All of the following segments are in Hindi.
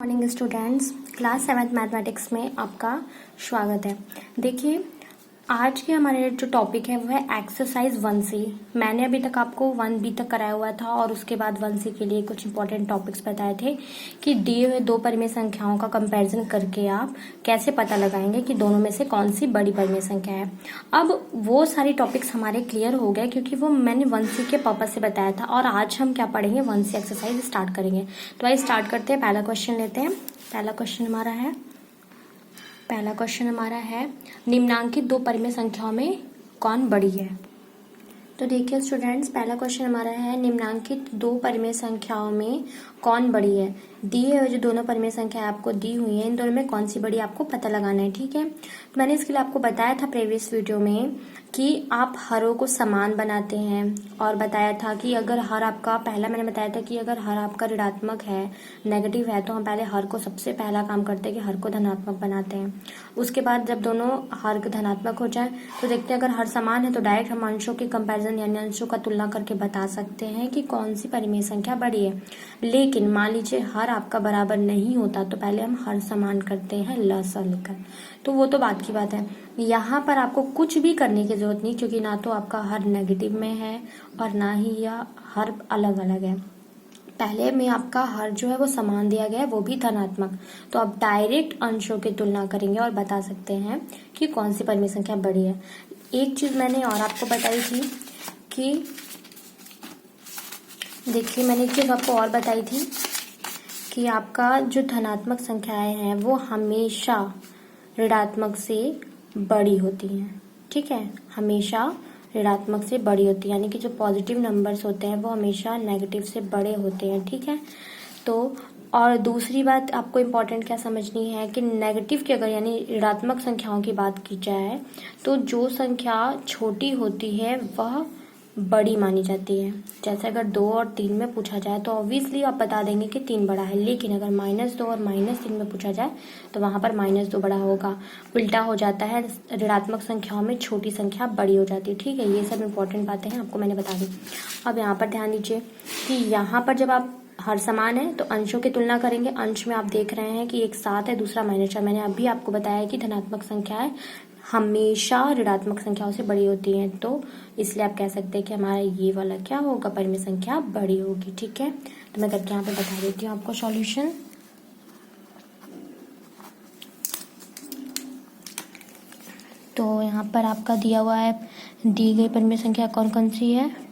Morning students, class 7th mathematics में आपका स्वागत है। देखिए, आज के हमारे जो टॉपिक है वो है एक्सरसाइज 1C। मैंने अभी तक आपको 1B तक कराया हुआ था और उसके बाद 1C के लिए कुछ इंपॉर्टेंट टॉपिक्स बताए थे कि दिए हुए दो परिमेय संख्याओं का कंपैरिजन करके आप कैसे पता लगाएंगे कि दोनों में से कौन सी बड़ी परिमेय संख्या है। अब वो सारी टॉपिक्स हमारे क्लियर हो गए क्योंकि वो मैंने 1C के पर्पज से बताया था और आज हम क्या पढ़ेंगे, 1C एक्सरसाइज स्टार्ट करेंगे। तो आइए स्टार्ट करते हैं। पहला क्वेश्चन लेते हैं। पहला क्वेश्चन हमारा है निम्नांकित दो परिमेय संख्याओं में कौन बड़ी है। तो देखिए स्टूडेंट्स, पहला क्वेश्चन हमारा है निम्नांकित दो परिमेय संख्याओं में कौन बड़ी है। दिए हुए जो दोनों परिमेय संख्या आपको दी हुई है, इन दोनों में कौन सी बड़ी आपको पता लगाना है। ठीक है, तो मैंने इसके लिए आपको बताया था प्रीवियस वीडियो में कि आप हरों को समान बनाते हैं और बताया था कि अगर हर आपका, पहला मैंने बताया था कि अगर हर आपका ऋणात्मक है, नेगेटिव है, तो हम पहले हर को सबसे पहला काम करते हैं कि हर को धनात्मक बनाते हैं। उसके बाद जब दोनों हर धनात्मक हो जाए तो देखते हैं अगर हर समान है तो डायरेक्ट हम अंशों के कंपैरिजन यानी अंशों का तुलना करके बता सकते हैं कि कौन सी परिमेय संख्या बड़ी है। लेकिन मान लीजिए हर आपका बराबर नहीं होता तो पहले हम हर समान करते हैं लसा लेकर, तो वो तो बात की बात है। यहाँ पर आपको कुछ भी करने की जरूरत नहीं क्योंकि ना तो आपका हर नेगेटिव में है और ना ही यह हर अलग अलग है। पहले में आपका हर जो है वो समान दिया गया है, वो भी धनात्मक, तो आप डायरेक्ट अंशों की तुलना करेंगे और बता सकते हैं कि कौन सी परिमेय संख्या बड़ी है। एक चीज मैंने और आपको बताई थी कि देखिए, मैंने एक चीज आपको और बताई थी कि आपका जो धनात्मक संख्याएं हैं वो हमेशा ऋणात्मक से बड़ी होती हैं। ठीक है, हमेशा ऋणात्मक से बड़ी होती है, यानी कि जो पॉजिटिव नंबर्स होते हैं वो हमेशा नेगेटिव से बड़े होते हैं। ठीक है, तो और दूसरी बात आपको इम्पोर्टेंट क्या समझनी है कि नेगेटिव की अगर यानी ऋणात्मक संख्याओं की बात की जाए तो जो संख्या छोटी होती है वह बड़ी मानी जाती है। जैसे अगर 2 और 3 में पूछा जाए तो ऑब्वियसली आप बता देंगे कि 3 बड़ा है, लेकिन अगर -2 और -3 में पूछा जाए तो वहां पर -2 बड़ा होगा। उल्टा हो जाता है, ऋणात्मक संख्याओं में छोटी संख्या बड़ी हो जाती है। ठीक है, ये सब इंपॉर्टेंट बातें हैं, आपको मैंने बता दी। अब यहाँ पर ध्यान दीजिए कि यहाँ पर जब आप हर समान है तो अंशों की तुलना करेंगे। अंश में आप देख रहे हैं कि एक 7 है, दूसरा -4। मैंने अभी आपको बताया कि धनात्मक संख्याएं हमेशा ऋणात्मक संख्याओं से बड़ी होती हैं, तो इसलिए आप कह सकते हैं कि हमारा ये वाला क्या होगा, परिमेय संख्या बड़ी होगी। ठीक है, तो मैं करके यहाँ पे बता देती हूँ आपको सॉल्यूशन। तो यहाँ पर आपका दिया हुआ है, दी गई परिमेय संख्या कौन कौन सी है।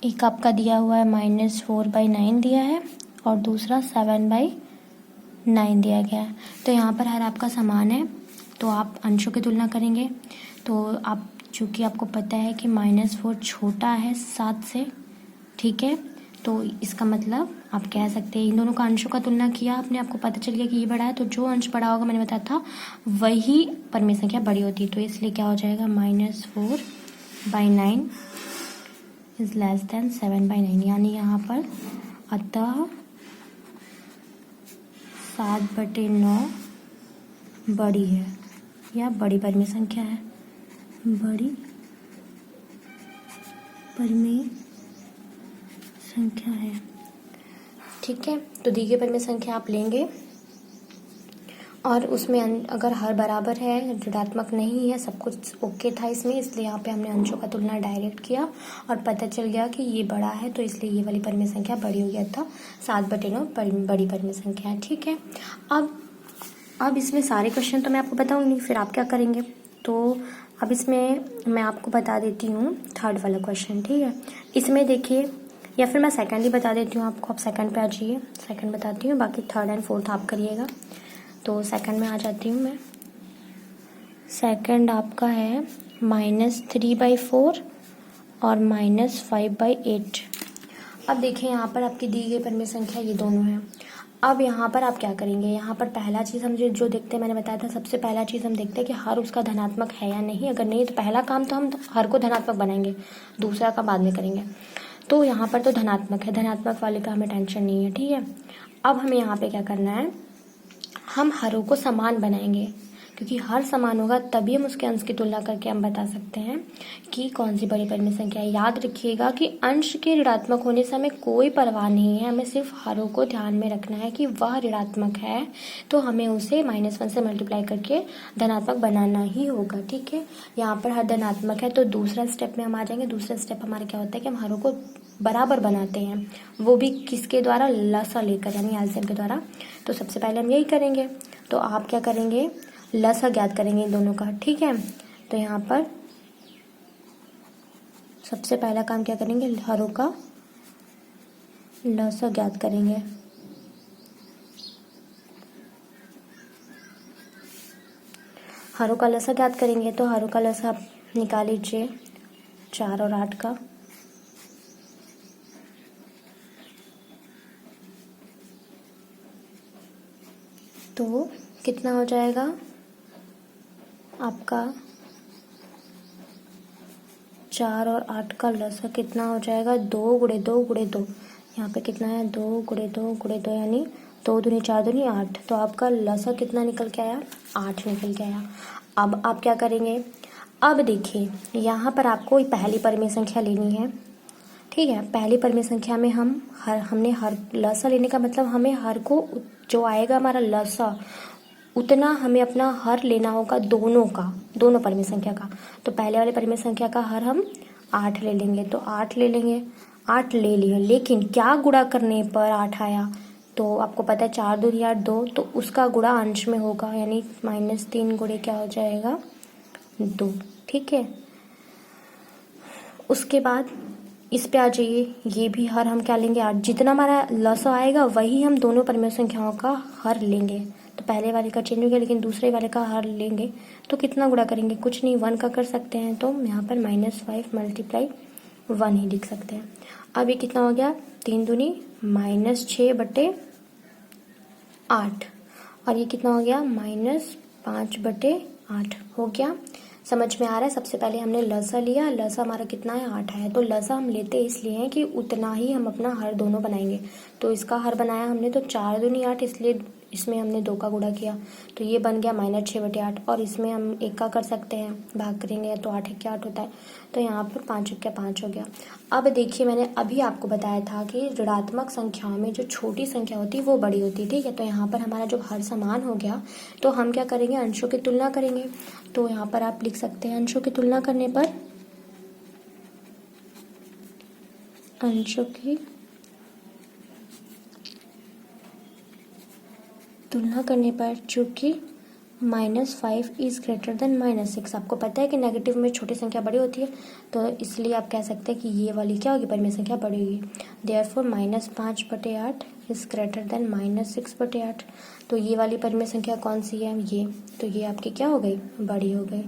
एक आपका दिया हुआ है -4/9 दिया है और दूसरा 7/9 दिया गया है। तो यहाँ पर हर आपका समान है तो आप अंशों की तुलना करेंगे। तो आप, चूंकि आपको पता है कि -4 छोटा है 7 से, ठीक है, तो इसका मतलब आप कह सकते हैं इन दोनों का अंशों का तुलना किया आपने, आपको पता चल गया कि ये बड़ा है, तो जो अंश बड़ा होगा मैंने बताया था वही परिमेय संख्या बड़ी होती है। तो इसलिए क्या हो जाएगा, -4/9 इज लेस देन 7/9, यानी यहाँ पर अतः 7/9 बड़ी है या बड़ी परिमेय संख्या है, बड़ी परिमेय संख्या है। ठीक है, तो दी गई परिमेय संख्या आप लेंगे और उसमें अगर हर बराबर है, ऋणात्मक नहीं है, सब कुछ ओके था इसमें, इसलिए यहाँ पे हमने अंशों का तुलना डायरेक्ट किया और पता चल गया कि ये बड़ा है, तो इसलिए ये वाली परिमेय संख्या बड़ी हो गया था। 7/9 बड़ी परिमेय संख्या है। ठीक है, अब इसमें सारे क्वेश्चन तो मैं आपको बताऊंगी, फिर आप क्या करेंगे। तो अब इसमें मैं आपको बता देती हूँ थर्ड वाला क्वेश्चन। ठीक है, इसमें देखिए, या फिर मैं सेकंड ही बता देती हूँ आपको, आप सेकंड पे आ जाइए। सेकंड बताती हूँ, बाकी थर्ड एंड फोर्थ आप करिएगा। तो सेकंड में आ जाती हूँ मैं। सेकंड आपका है -3/4 और -5/8। अब देखिए, यहाँ पर आपकी दी गई परिमेय संख्या ये दोनों हैं। अब यहाँ पर आप क्या करेंगे, यहाँ पर पहला चीज़ हम जो देखते हैं, मैंने बताया था सबसे पहला चीज़ हम देखते हैं कि हर उसका धनात्मक है या नहीं। अगर नहीं तो पहला काम तो हम हर को धनात्मक बनाएंगे, दूसरा काम बाद में करेंगे। तो यहाँ पर तो धनात्मक है, धनात्मक वाले का हमें टेंशन नहीं है। ठीक है, अब हमें यहाँ पे क्या करना है, हम हरों को समान बनाएंगे क्योंकि हर समान होगा तभी हम उसके अंश की तुलना करके हम बता सकते हैं कि कौन सी बड़ी परिमेय संख्या है। याद रखिएगा कि अंश के ऋणात्मक होने से हमें कोई परवाह नहीं है, हमें सिर्फ हरों को ध्यान में रखना है कि वह ऋणात्मक है तो हमें उसे -1 से मल्टीप्लाई करके धनात्मक बनाना ही होगा। ठीक है, यहाँ पर हर धनात्मक है तो दूसरा स्टेप में हम आ जाएंगे। दूसरा स्टेप हमारा क्या होता है कि हम हरों को बराबर बनाते हैं, वो भी किसके द्वारा, लसा लेकर, यानी एलसीएम के द्वारा। तो सबसे पहले हम यही करेंगे। तो आप क्या करेंगे, लसा ज्ञात करेंगे इन दोनों का। ठीक है, तो यहाँ पर सबसे पहला काम क्या करेंगे, हरों का लसा ज्ञात करेंगे। हरों का लसा ज्ञात करेंगे तो हरों का लसा आप निकाल लीजिए 4 और 8 का। तो कितना हो जाएगा आपका 4 और 8 का लसा कितना हो जाएगा, 2 गुणे 2 गुणे 2। यहाँ पे कितना है, 2 गुणे 2 गुणे 2 यानी 2 दूनी 4 दूनी 8। तो आपका लसा कितना निकल के आया, 8 निकल के आया। अब आप क्या करेंगे, अब देखिए यहाँ पर आपको पहली परिमेय संख्या लेनी है। ठीक है, पहली परिमेय संख्या में हमने हर लसा लेने का मतलब हमें हर को जो आएगा हमारा लसा उतना हमें अपना हर लेना होगा, दोनों परिमेय संख्या का। तो पहले वाले परिमेय संख्या का हर हम 8 ले लेंगे, तो 8 ले लेंगे, 8 ले लिए। लेकिन क्या गुणा करने पर 8 आया, तो आपको पता है 4 दूनी 8 2, तो उसका गुणा अंश में होगा, यानी -3 गुणे क्या हो जाएगा, 2। ठीक है, उसके बाद इस पे आ जाइए, ये भी हर हम क्या लेंगे, 8। जितना हमारा लसा आएगा वही हम दोनों परिमेय संख्याओं का हर लेंगे। तो पहले वाले का चेंज हो गया, लेकिन दूसरे वाले का हर लेंगे तो कितना गुणा करेंगे, कुछ नहीं, 1 का कर सकते हैं। तो यहाँ पर -5 मल्टीप्लाई 1 ही लिख सकते हैं। अब ये कितना हो गया, 3 दूनी -6/8 और ये कितना हो गया, -5/8 हो गया। समझ में आ रहा है। सबसे पहले हमने लसा लिया, लसा हमारा कितना है, 8 है। तो लसा हम लेते इसलिए हैं कि उतना ही हम अपना हर दोनों बनाएंगे। तो इसका हर बनाया हमने तो 4 दूनी 8, इसलिए इसमें हमने 2 का गुणा किया, तो ये बन गया -6/8। और इसमें हम 1 का कर सकते हैं, भाग करेंगे तो 8 1 8 होता है, तो यहाँ पर 5 1 5 हो गया। अब देखिए, मैंने अभी आपको बताया था कि ऋणात्मक संख्याओं में जो छोटी संख्या होती है वो बड़ी होती है। ठीक है, तो यहाँ पर हमारा जब हर समान हो गया तो हम क्या करेंगे, अंशों की तुलना करेंगे। तो यहाँ पर आप लिख सकते हैं, अंशों की तुलना करने पर, अंशों की तुलना करने पर चूंकि -5 इज ग्रेटर देन -6, आपको पता है कि नेगेटिव में छोटी संख्या बड़ी होती है, तो इसलिए आप कह सकते हैं कि ये वाली क्या होगी, परिमेय संख्या बड़ी होगी। Therefore -5/8 is greater than -6/8। तो ये वाली परिमेय संख्या कौन सी है, ये, तो ये आपकी क्या हो गई, बड़ी हो गई।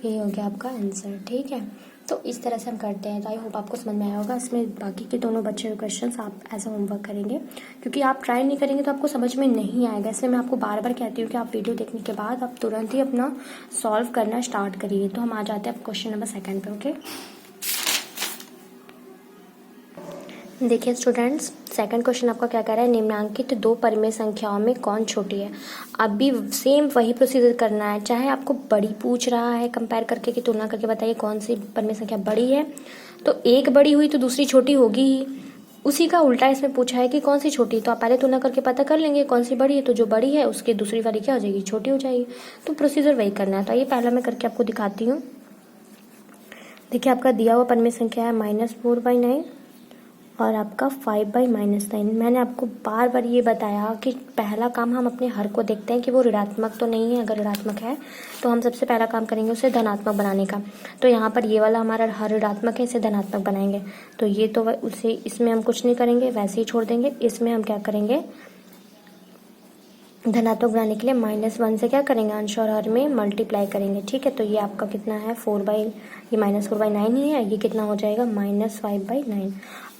ये हो गया आपका आंसर। ठीक है, तो इस तरह से हम करते हैं। तो आई होप आपको समझ में आया होगा। इसमें बाकी के दोनों बच्चे हुए क्वेश्चंस आप एज अ होमवर्क करेंगे, क्योंकि आप ट्राई नहीं करेंगे तो आपको समझ में नहीं आएगा। इसलिए मैं आपको बार बार कहती हूँ कि आप वीडियो देखने के बाद आप तुरंत ही अपना सॉल्व करना स्टार्ट करिए। तो हम आ जाते हैं क्वेश्चन नंबर 2 पे। ओके, देखिए स्टूडेंट्स, सेकंड क्वेश्चन आपका क्या कह रहा है, निम्नांकित 2 परिमेय संख्याओं में कौन छोटी है। अब भी सेम वही प्रोसीजर करना है, चाहे आपको बड़ी पूछ रहा है कंपेयर करके कि तुलना करके बताइए कौन सी परिमेय संख्या बड़ी है, तो एक बड़ी हुई तो दूसरी छोटी होगी ही। उसी का उल्टा इसमें पूछा है कि कौन सी छोटी, तो आप पहले तुलना करके पता कर लेंगे कौन सी बड़ी है, तो जो बड़ी है उसके दूसरी वाली क्या हो जाएगी, छोटी हो जाएगी। तो प्रोसीजर वही करना है। तो ये पहला मैं करके आपको दिखाती हूँ। देखिए, आपका दिया हुआ परिमेय संख्या है -4/9 और आपका 5/-9। मैंने आपको बार बार ये बताया कि पहला काम हम अपने हर को देखते हैं कि वो ऋणात्मक तो नहीं है। अगर ऋणात्मक है तो हम सबसे पहला काम करेंगे उसे धनात्मक बनाने का। तो यहाँ पर ये वाला हमारा हर ऋणात्मक है, इसे धनात्मक बनाएंगे। तो ये तो उसे, इसमें हम कुछ नहीं करेंगे, वैसे ही छोड़ देंगे। इसमें हम क्या करेंगे, धनात्मक बनाने के लिए -1 से क्या करेंगे, अंश और हर में मल्टीप्लाई करेंगे। ठीक है, तो ये आपका कितना है, ये -4/9 ही है। ये कितना हो जाएगा, -5/9।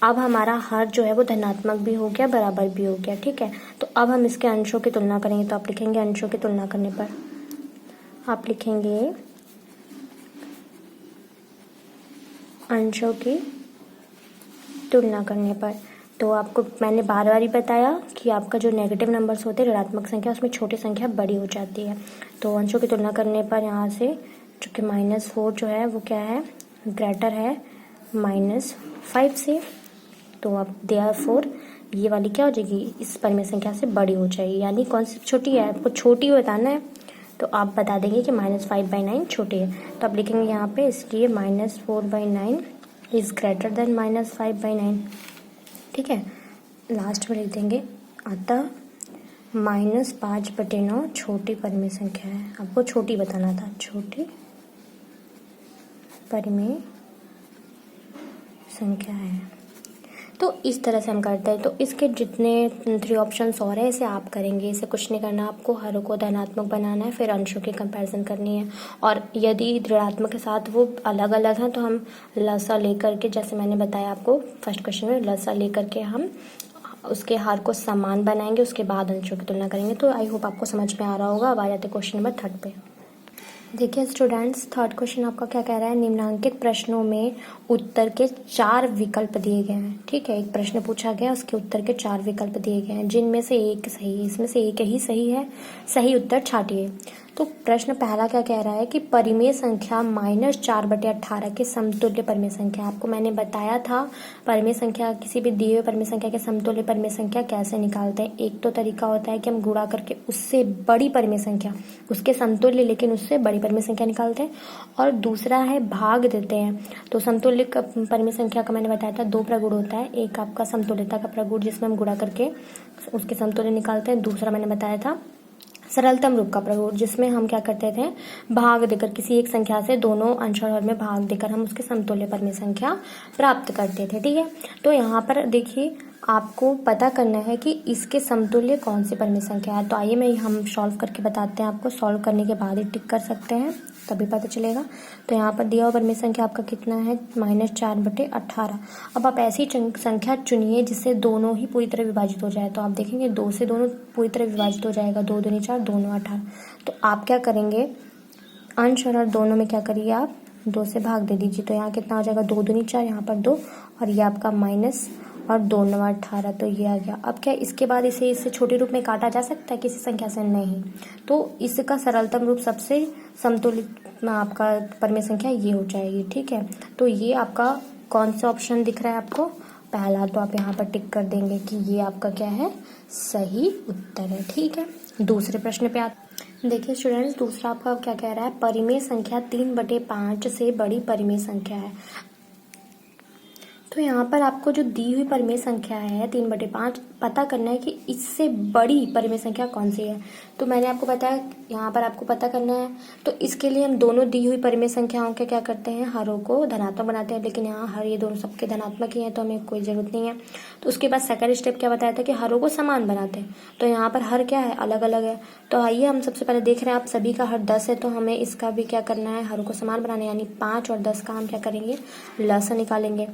अब हमारा हर जो है वो धनात्मक भी हो गया, बराबर भी हो गया। ठीक है, तो अब हम इसके अंशों की तुलना करेंगे। तो आप लिखेंगे, अंशों की तुलना करने पर आप लिखेंगे, अंशों की तुलना करने पर। तो आपको मैंने बार बार ही बताया कि आपका जो नेगेटिव नंबर्स होते हैं, ऋणात्मक संख्या, उसमें छोटी संख्या बड़ी हो जाती है। तो अंशों की तुलना करने पर यहाँ से चूँकि -4 जो है वो क्या है, ग्रेटर है -5 से, तो अब देयरफॉर ये वाली क्या हो जाएगी, इस परिमेय संख्या से बड़ी हो जाएगी। यानी कौन सी छोटी है, आपको छोटी बताना है, तो आप बता देंगे कि -5/9 छोटी है, तो आप लिखेंगे यहाँ पे, इसलिए -4/9 इज ग्रेटर देन -5/9। ठीक है, लास्ट में लिख देंगे अतः -5/9 छोटी परिमेय संख्या है। आपको छोटी बताना था, छोटी परिमेय संख्या है। तो इस तरह से हम करते हैं। तो इसके जितने 3 ऑप्शंस और हैं इसे आप करेंगे, इसे कुछ नहीं करना, आपको हरों को धनात्मक बनाना है, फिर अंशों की कंपैरिजन करनी है। और यदि ऋणात्मक के साथ वो अलग अलग हैं तो हम लसा लेकर के, जैसे मैंने बताया आपको फर्स्ट क्वेश्चन में, लसा लेकर के हम उसके हार को समान बनाएंगे, उसके बाद अंशों की तुलना करेंगे। तो आई होप आपको समझ में आ रहा होगा। अब आ जाते क्वेश्चन नंबर 3 पे। देखिए स्टूडेंट्स, 3rd क्वेश्चन आपका क्या कह रहा है, निम्नलिखित प्रश्नों में उत्तर के 4 विकल्प दिए गए हैं। ठीक है, एक प्रश्न पूछा गया, उसके उत्तर के 4 विकल्प दिए गए हैं, जिनमें से एक सही है, इसमें से एक ही सही है, सही उत्तर छाटिए। तो प्रश्न पहला क्या कह रहा है कि परिमेय संख्या -4/18 के समतुल्य परिमेय संख्या। आपको मैंने बताया था परिमेय संख्या, किसी भी दिए हुए परिमेय संख्या के समतुल्य परिमेय संख्या कैसे निकालते हैं। एक तो तरीका होता है कि हम गुणा करके उससे बड़ी परिमेय संख्या, उसके समतुल्य लेकिन उससे बड़ी परिमेय संख्या निकालते हैं, और दूसरा है भाग देते हैं। तो समतुल्य परिमेय संख्या का मैंने बताया था 2 प्रगुण होता है, एक आपका समतुल्यता का प्रगुण जिसमें हम गुणा करके उसके समतुल्य निकालते हैं, दूसरा मैंने बताया था सरलतम रूप का प्रगुण जिसमें हम क्या करते थे, भाग देकर किसी एक संख्या से दोनों अंश और हर में भाग देकर हम उसके समतुल्य परिमेय संख्या प्राप्त करते थे। ठीक है, तो यहाँ पर देखिए आपको पता करना है कि इसके समतुल्य कौन सी परिमेय संख्या है। तो आइए मैं हम सॉल्व करके बताते हैं आपको, सॉल्व करने के बाद ही टिक कर सकते हैं तभी पता चलेगा। तो यहाँ पर दिया हुआ परिमेय संख्या आपका कितना है, -4/18। अब आप ऐसी संख्या चुनिए जिससे दोनों ही पूरी तरह विभाजित हो जाए। तो आप देखेंगे 2 से दोनों पूरी तरह विभाजित हो जाएगा, 2 दूनी 4, दोनों 18। तो आप क्या करेंगे, अंश और हर दोनों में क्या करिए, आप 2 से भाग दे दीजिए। तो यहाँ कितना हो जाएगा, 2 दूनी 4, यहाँ पर 2, और ये आपका माइनस और 2 9 18, तो ये आ गया। अब क्या इसके बाद इसे इससे छोटे रूप में काटा जा सकता है किसी संख्या से, नहीं। तो इसका सरलतम रूप सबसे समतुलित आपका परिमेय संख्या ये हो जाएगी। ठीक है, तो ये आपका कौन सा ऑप्शन दिख रहा है आपको, पहला, तो आप यहाँ पर टिक कर देंगे कि ये आपका क्या है, सही उत्तर है। ठीक है, दूसरे प्रश्न पे आते। देखिए स्टूडेंट्स, दूसरा आपका क्या कह रहा है, परिमेय संख्या 3/5 से बड़ी परिमेय संख्या है। तो यहाँ पर आपको जो दी हुई परिमेय संख्या है 3/5 पता करना है कि इससे बड़ी परिमेय संख्या कौन सी है। तो मैंने आपको बताया यहाँ पर आपको पता करना है, तो इसके लिए हम दोनों दी हुई परिमेय संख्याओं के क्या करते हैं, हरों को धनात्मक बनाते हैं। लेकिन यहाँ हर ये दोनों सबके धनात्मक ही हैं तो हमें कोई जरूरत नहीं है। तो उसके बाद सेकंड स्टेप क्या बताया था कि हरों को समान बनाते हैं। तो यहाँ पर हर क्या है, अलग अलग है। तो आइए हम सबसे पहले देख रहे हैं, आप सभी का हर 10 है, तो हमें इसका भी क्या करना है, हरों को समान बनाना है। यानी 5 और 10 का हम क्या करेंगे, लसा निकालेंगे।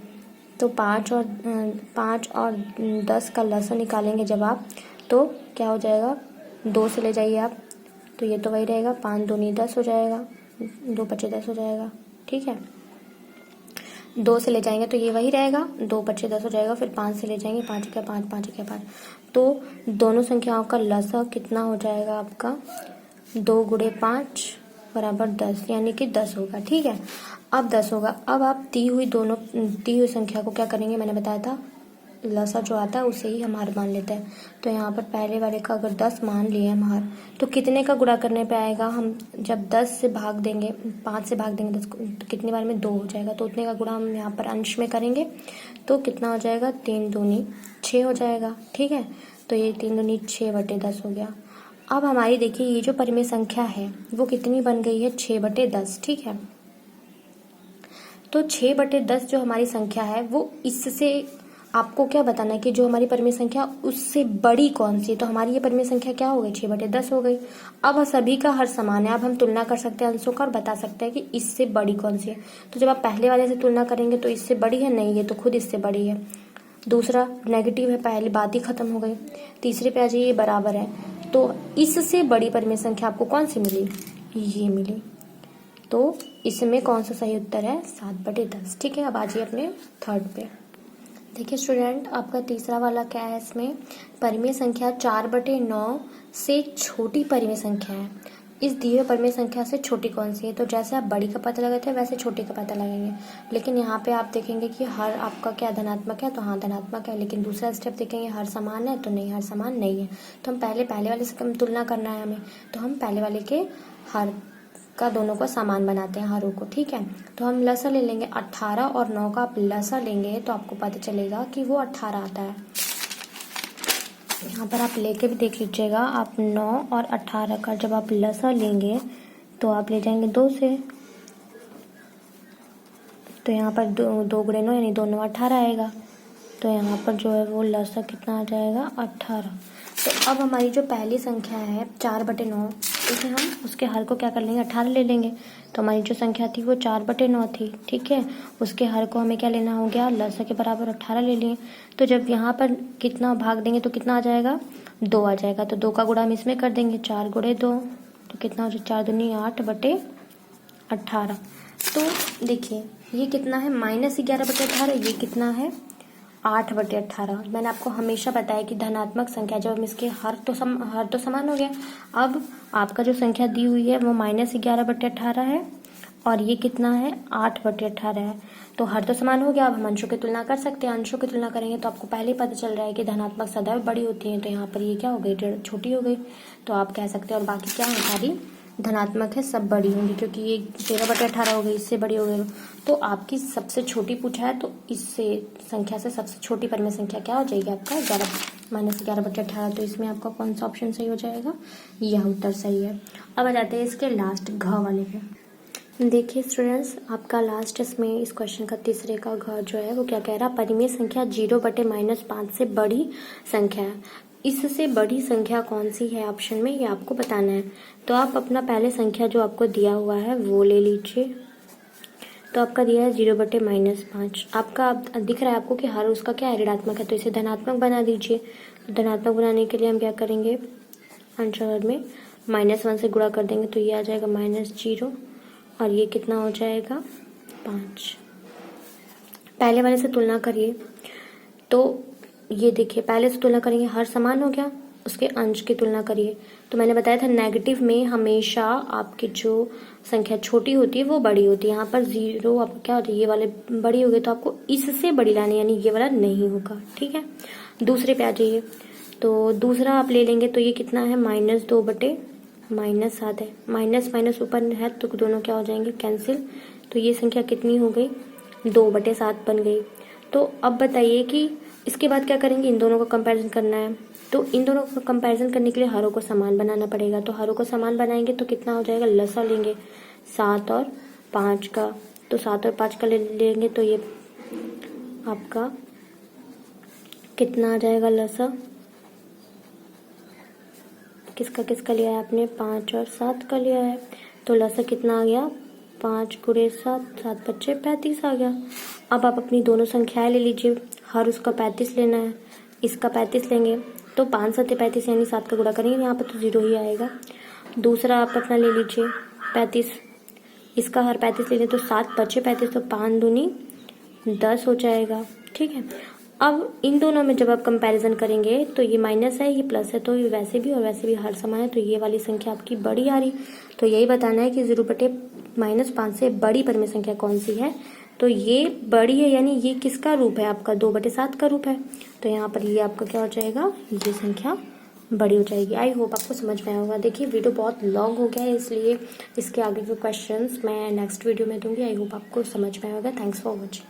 तो 5 और 10 का लसा निकालेंगे जब आप, तो क्या हो जाएगा, 2 से ले जाइए आप, तो ये तो वही रहेगा, 5 दूनी 10 हो जाएगा, 2 पचे 10 हो जाएगा। ठीक है, 2 से ले जाएंगे तो ये वही रहेगा, 2 पचे 10 हो जाएगा। फिर 5 से ले जाएंगे, 5 का 5, 5 का 5, तो दोनों संख्याओं का लसा कितना हो जाएगा आपका, 2 गुणे 5 बराबर 10, यानी कि 10 होगा। ठीक है, अब 10 होगा। अब आप दी हुई संख्या को क्या करेंगे, मैंने बताया था लसा जो आता है उसे ही हम हार मान लेते हैं। तो यहाँ पर पहले वाले का अगर 10 मान लिए हम हार, तो कितने का गुणा करने पे आएगा, हम जब 10 से भाग देंगे, 5 से भाग देंगे 10 को, तो कितनी बार में 2 हो जाएगा, तो उतने का गुणा हम यहाँ पर अंश में करेंगे। तो कितना हो जाएगा, 3 दूनी 6 हो जाएगा। ठीक है, तो ये 3 दूनी 6/10 हो गया। अब हमारी देखिए ये जो परिमेय संख्या है वो कितनी बन गई है, 6/10। ठीक है, तो 6/10 जो हमारी संख्या है वो इससे आपको क्या बताना है कि जो हमारी परिमेय संख्या उससे बड़ी कौन सी। तो हमारी ये परिमेय संख्या क्या हो गई, 6/10 हो गई। अब सभी का हर समान है, अब हम तुलना कर सकते हैं अंशों का और बता सकते हैं कि इससे बड़ी कौन सी है। तो जब आप पहले वाले से तुलना करेंगे तो इससे बड़ी है, नहीं ये तो खुद इससे बड़ी है। दूसरा नेगेटिव है, पहली बात ही खत्म हो गई। तीसरे पे आ जाइए, बराबर है, तो इससे बड़ी परिमेय संख्या आपको कौन सी मिली, ये मिली। तो इसमें कौन सा सही उत्तर है, 7/10। ठीक है, अब आ जाइए अपने 3rd पे। देखिए स्टूडेंट, आपका तीसरा वाला क्या है, इसमें परिमेय संख्या 4/9 से छोटी परिमेय संख्या है। इस दिए हुए परिमेय संख्या से छोटी कौन सी है। तो जैसे आप बड़ी का पता लगाते हैं वैसे छोटी का पता लगाएंगे। लेकिन यहाँ पे आप देखेंगे कि हर आपका क्या धनात्मक है, तो हाँ धनात्मक है। लेकिन दूसरा स्टेप देखेंगे हर समान है, तो नहीं, हर समान नहीं है। तो हम पहले वाले से कम तुलना करना है हमें, तो हम पहले वाले के हर का दोनों को समान बनाते हैं, हरों को। ठीक है, तो हम लसा ले लेंगे 18 और 9 का आप लसा लेंगे तो आपको पता चलेगा कि वो 18 आता है। यहाँ पर आप लेके भी देख लीजिएगा। आप 9 और 18 का जब आप लसा लेंगे तो आप ले जाएंगे 2 से, तो यहाँ पर 2 गुणे 9 यानी 2 9 18 आएगा। तो यहाँ पर जो है वो लसा कितना आ जाएगा 18। तो अब हमारी जो पहली संख्या है 4/9, इसे हम उसके हर को क्या कर लेंगे 18 ले लेंगे। तो हमारी जो संख्या थी वो 4/9 थी। ठीक है, उसके हर को हमें क्या लेना हो गया, लसा के बराबर 18 ले लिए। तो जब यहाँ पर कितना भाग देंगे तो कितना आ जाएगा 2 आ जाएगा। तो 2 का गुणा हम इसमें कर देंगे, 4 गुणे 2, तो कितना हो जाए 4 दूनी 8/18। तो देखिए ये कितना है -11/18, ये कितना है 8/18। मैंने आपको हमेशा बताया कि धनात्मक संख्या जब हम इसके हर तो समान हो गया। अब आपका जो संख्या दी हुई है वो -11/18 है और ये कितना है 8/18 है। तो हर तो समान हो गया। अब हम अंशों की तुलना कर सकते हैं। अंशों की तुलना करेंगे तो आपको पहले ही पता चल रहा है कि धनात्मक सदैव बड़ी होती है। तो यहाँ पर ये क्या हो गई, छोटी हो गई। तो आप कह सकते हैं और बाकी क्या है सारी धनात्मक है, सब बड़ी होंगी, क्योंकि ये 13/18 हो गई, इससे बड़ी हो गई। तो आपकी सबसे छोटी पूछा है तो इससे संख्या से सबसे छोटी परिमेय संख्या क्या हो जाएगी आपका 11/18। तो इसमें आपका कौन सा ऑप्शन सही हो जाएगा, यह उत्तर सही है। अब आ जाते हैं इसके लास्ट घ वाले पे। देखिए स्टूडेंट्स, आपका लास्ट इसमें इस क्वेश्चन का तीसरे का घ जो है वो क्या कह रहा है, परिमेय संख्या 0/-5 से बड़ी संख्या है। इससे बड़ी संख्या कौन सी है ऑप्शन में, ये आपको बताना है। तो आप अपना पहले संख्या जो आपको दिया हुआ है वो ले लीजिए। तो आपका दिया है 0/-5। आपका दिख रहा है आपको कि हर उसका क्या है, ऋणात्मक है, तो इसे धनात्मक बना दीजिए। तो धनात्मक बनाने के लिए हम क्या करेंगे, अंश में -1 से गुणा कर देंगे तो ये आ जाएगा -0 और ये कितना हो जाएगा 5। पहले वाले से तुलना करिए तो ये देखिए, पहले से तुलना करेंगे हर समान हो गया, उसके अंश की तुलना करिए। तो मैंने बताया था नेगेटिव में हमेशा आपकी जो संख्या छोटी होती है वो बड़ी होती है। यहाँ पर 0 आपको क्या होता है, ये वाले बड़ी हो गई, तो आपको इससे बड़ी लानी, यानी ये वाला नहीं होगा। ठीक है, दूसरे पे आ जाइए। तो दूसरा आप ले लेंगे तो ये कितना है -2/-7 है। माइनस ऊपर है तो दोनों क्या हो जाएंगे कैंसिल। तो ये संख्या कितनी हो गई 2/7 बन गई। तो अब बताइए कि इसके बाद क्या करेंगे, इन दोनों का कंपैरिजन करना है। तो इन दोनों का कंपैरिजन करने के लिए हरों को समान बनाना पड़ेगा। तो हरों को समान बनाएंगे तो कितना हो जाएगा, लसा लेंगे 7 और 5 का। तो 7 और 5 का ले लेंगे तो ये आपका कितना आ जाएगा लसा, किसका लिया है आपने, 5 और 7 का लिया है। तो लसा कितना आ गया 5 गुणे 7, 7×5 = 35 आ गया। अब आप अपनी दोनों संख्याएं ले लीजिए। हर उसका 35 लेना है, इसका 35 लेंगे तो 5 7 35 यानी 7 का गुणा करेंगे, यहाँ पर तो 0 ही आएगा। दूसरा आप अपना ले लीजिए 35, इसका हर 35 ले लें तो 7×5 = 35, तो 5 दूनी 10 हो जाएगा। ठीक है, अब इन दोनों में जब आप कंपैरिजन करेंगे तो ये माइनस है, ये प्लस है, तो ये वैसे भी और वैसे भी हर समान है, तो ये वाली संख्या आपकी बड़ी आ रही। तो यही बताना है कि 0/-5 से बड़ी परिमेय संख्या कौन सी है। तो ये बड़ी है, यानी ये किसका रूप है आपका 2/7 का रूप है। तो यहाँ पर ये आपका क्या हो जाएगा, ये संख्या बड़ी हो जाएगी। आई होप आपको समझ में आया होगा। देखिए वीडियो बहुत लॉन्ग हो गया है, इसलिए इसके आगे के क्वेश्चंस मैं नेक्स्ट वीडियो में दूंगी। आई होप आपको समझ में आया होगा। Thanks for watching.